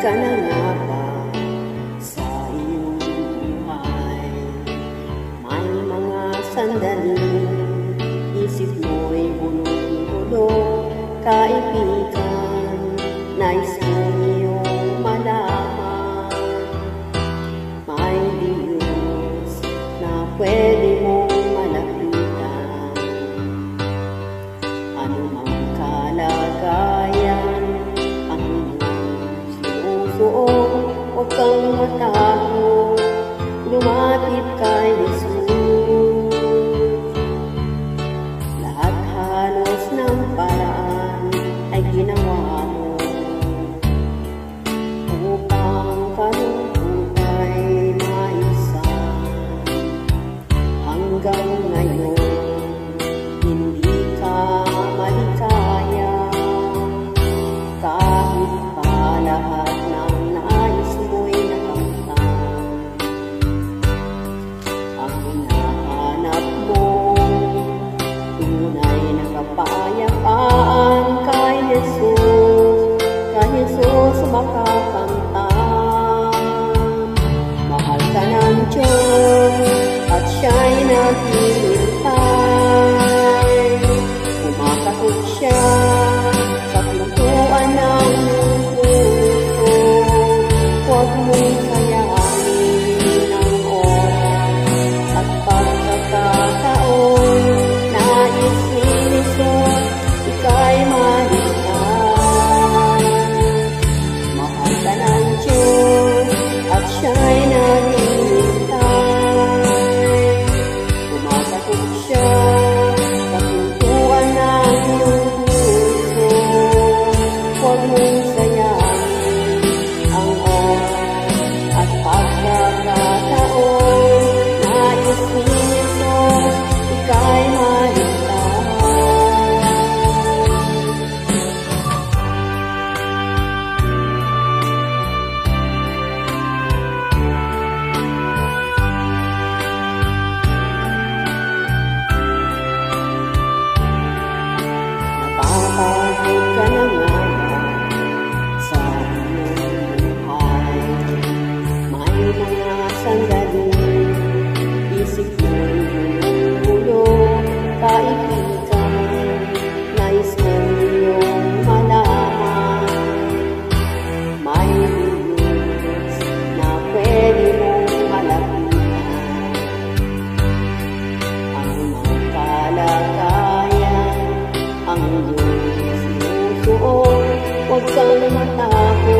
ka na nga ba sa iyong buhay? May mga sandaling isip mo'y bulong-bulong, kaibigan, nais mong iyong malaman. May Diyos na pwede mong malapitan, anumang kalagayan ang iyong sinusuot. Huwag kang matakot, lumapit kay Jesus. Lahat halos ng paraan ay ginawa mo upang kalungkot ay maisan. Hanggang ngayon hindi ka maligaya, kahit pa lahat ng nais mo'y nakamtan. Ang hinahanap mo, tunay na kapayapaan kay Jesus makakamtan. Mahal ka ng Diyos at siya'y naghihintay. Kumakatok siya sa pintuan ng puso. Huwag mong sayangin ang oras at pagkakataon. Nais ni Jesus ika'y maligtas. Mahal ka ng Diyos at siya'y naghihintay. Kumakatok siya sa pintuan ng iyong puso. Huwag mong sayangin ang oras at pagkakataon. Nais ni Jesus ika'y maligtas. Napapagod ka na nga ba sa iyong buhay? May mga sandaling isip mo'y bulong-bulong, kaibigan, nais mong iyong malaman. May Diyos na pwede mong malapitan, anumang kalagayan ang iyong sinusuot. Huwag kang matakot,